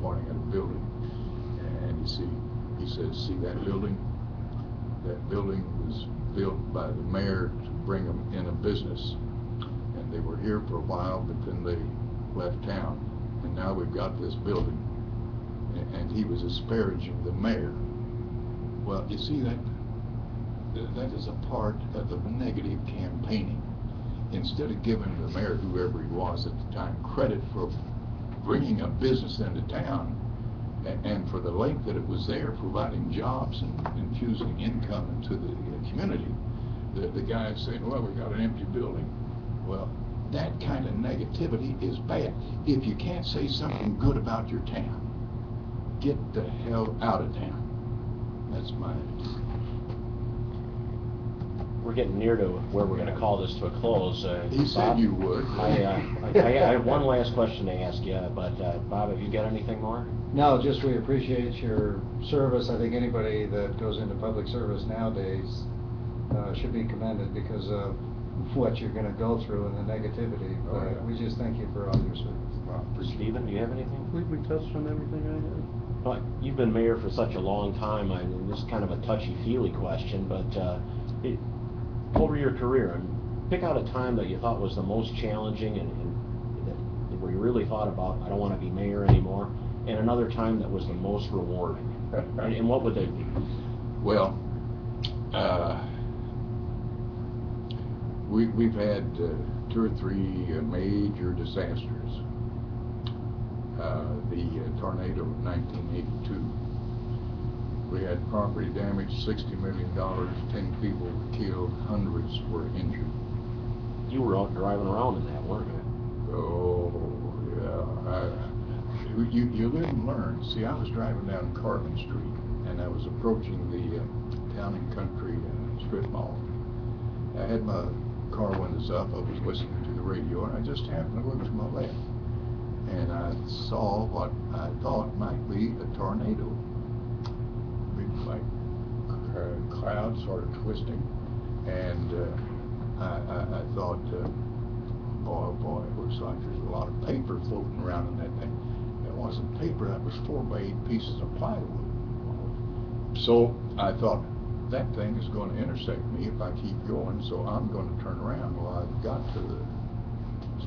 pointing at a building, and he says, see that building? That building was built by the mayor to bring them in a business, and they were here for a while, but then they left town, and now we've got this building. And he was disparaging the mayor. Well, you see, that is a part of the negative campaigning. Instead of giving the mayor, whoever he was at the time, credit for bringing a business into town, and for the length that it was there, providing jobs and infusing income into the community, the guy saying, well, we got an empty building. Well, that kind of negativity is bad. If you can't say something good about your town, get the hell out of town. That's my... We're getting near to where we're going to call this to a close. He said Bob, you would. I have one last question to ask you, but Bob, have you got anything more? No, just we appreciate your service. I think anybody that goes into public service nowadays should be commended because of what you're going to go through and the negativity. But yeah. We just thank you for all your service. Well, Stephen, do you have anything? I think we touched on everything I had. Well, you've been mayor for such a long time. I mean, this is kind of a touchy-feely question, but over your career, pick out a time that you thought was the most challenging and where you really thought about, I don't want to be mayor anymore, and another time that was the most rewarding. and what would they be? Well, we've had 2 or 3 major disasters. The tornado of 1982. We had property damage, $60 million, 10 people were killed, hundreds were injured. You were out driving around in that, weren't you? Oh, yeah. You live and learn. See, I was driving down Carbon Street, and I was approaching the Town and Country strip mall. I had my car windows up, I was listening to the radio, and I just happened to look to my left. And I saw what I thought might be a tornado. Big like cloud sort of twisting. And I thought, boy, it looks like there's a lot of paper floating around in that thing. It wasn't paper, that was 4 by 8 pieces of plywood. So I thought, that thing is going to intersect me if I keep going, so I'm going to turn around. Well, I got to the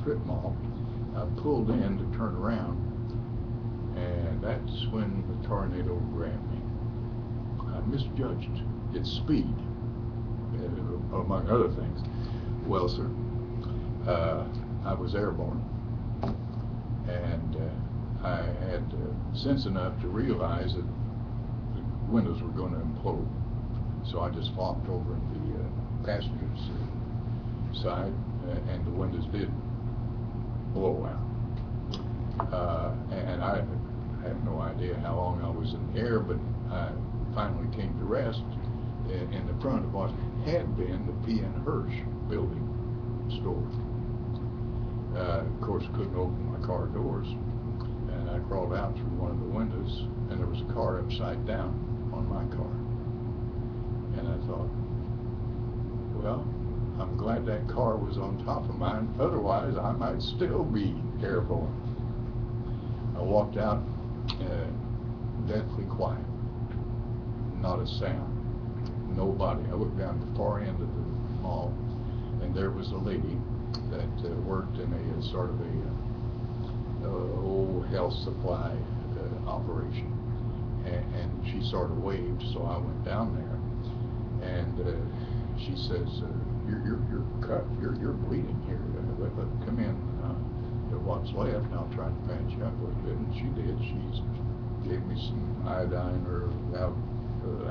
strip mall. I pulled in to turn around, and that's when the tornado grabbed me. I misjudged its speed, among other things. Well, sir, I was airborne, and I had sense enough to realize that the windows were going to implode. So I just flopped over in the passenger's side, and the windows did blow out. And I have no idea how long I was in the air, but I finally came to rest in the front of what had been the P.N. Hirsch building store. Of course, couldn't open my car doors, and I crawled out through one of the windows, and there was a car upside down on my car. And I thought, well, I'm glad that car was on top of mine, otherwise I might still be airborne. I walked out, deathly quiet, not a sound, nobody. I looked down at the far end of the mall, and there was a lady that worked in a sort of a old health supply operation, and she sort of waved, so I went down there, and she says, you're cut, you're bleeding here, come in to what's left, and I'll try to patch you up a little bit. And she did. She gave me some iodine or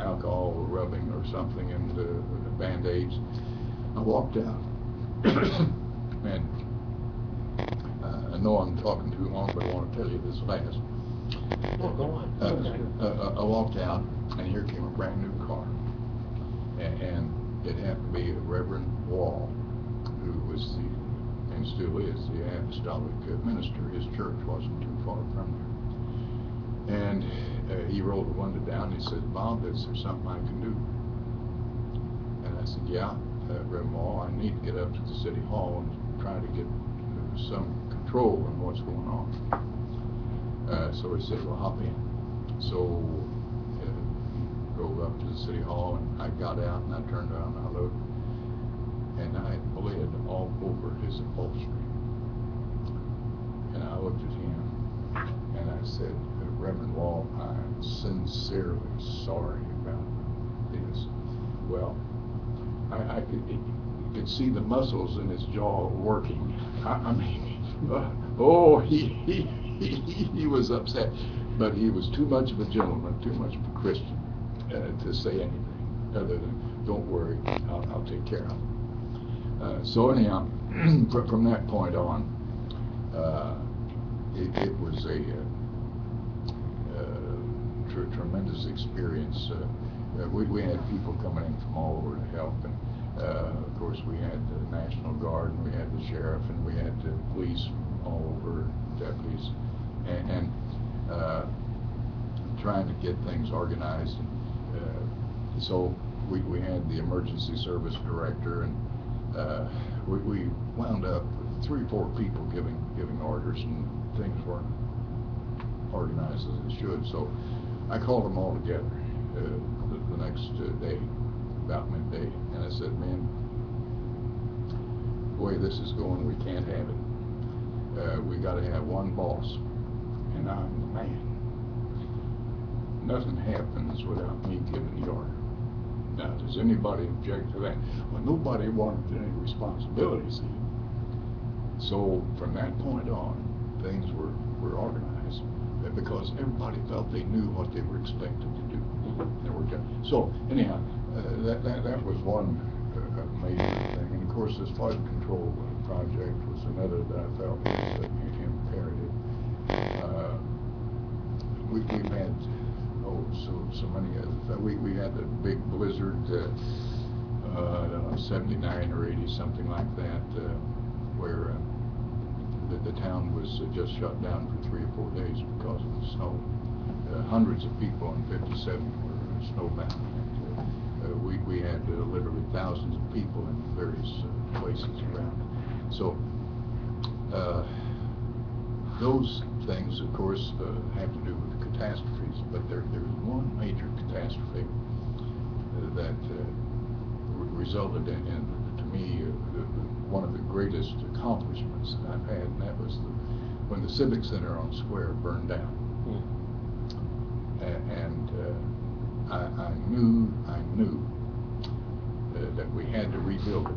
alcohol rubbing or something, and Band-Aids. I walked out, and I know I'm talking too long, but I want to tell you this fast. No, go on. I walked out, and here came a brand new car, and it happened to be a Reverend Wall, who was and still is the apostolic minister. His church wasn't too far from there. And he rolled the window down and he said, Bob, is there something I can do? And I said, yeah, Reverend Wall, I need to get up to the city hall and try to get some control on what's going on. So he said, well, hop in. So drove up to the city hall, and I got out, and I turned around, and I looked, and I had bled all over his upholstery. And I looked at him, and I said, Reverend Wall, I'm sincerely sorry about this. Well, I could see the muscles in his jaw working. I mean, he was upset, but he was too much of a gentleman, too much of a Christian to say anything other than, don't worry, I'll take care of it. So anyhow, from that point on, it was a tremendous experience. We had people coming in from all over to help, and of course we had the National Guard, and we had the sheriff, and we had the police from all over, deputies, and trying to get things organized. And so we had the emergency service director, and we wound up with 3 or 4 people giving orders, and things weren't organized as they should. So I called them all together the next day, about midday, and I said, man, the way this is going, we can't have it. We got to have one boss, and I'm the man. Nothing happens without me giving the order. Now, does anybody object to that? Well, nobody wanted any responsibilities. So from that point on, things were organized, because everybody felt they knew what they were expected to do. So anyhow, that was one major thing. And of course, this flood control project was another that I felt was imperative. We've had so many others. We had the big blizzard, I don't know, 79 or 80, something like that, where the town was just shut down for 3 or 4 days because of the snow. Hundreds of people on 57 were snowbound. We had literally thousands of people in various places around. So those things, of course, have to do with catastrophes, but there's one major catastrophe that resulted in, to me, one of the greatest accomplishments that I've had, and that was when the Civic Center on Square burned down. And I knew that we had to rebuild it.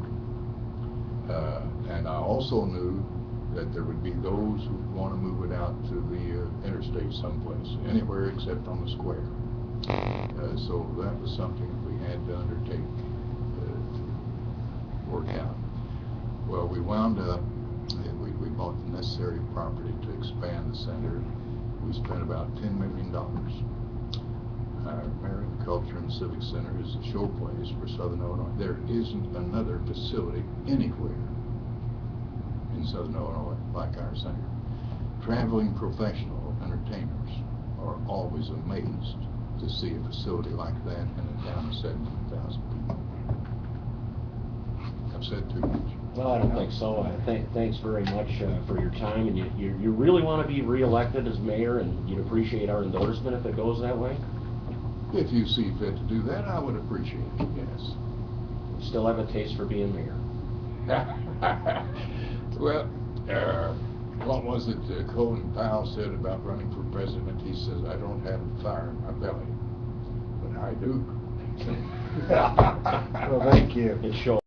And I also knew that there would be those who would want to move it out to the interstate someplace, anywhere except on the square. So that was something we had to undertake to work out. Well, we wound up, we bought the necessary property to expand the center. We spent about $10 million. American Culture and Civic Center is a showplace for Southern Illinois. There isn't another facility anywhere in Southern Illinois like our center. Traveling professional entertainers are always amazed to see a facility like that in a town of 17,000 people. I've said too much. Well, I don't think so. Thanks very much for your time, and you really want to be reelected as mayor, and you'd appreciate our endorsement if it goes that way? If you see fit to do that, I would appreciate it, yes. Still have a taste for being mayor. Well, what was it Colin Powell said about running for president? He says, I don't have fire in my belly, but I do. Well, thank you. It shows.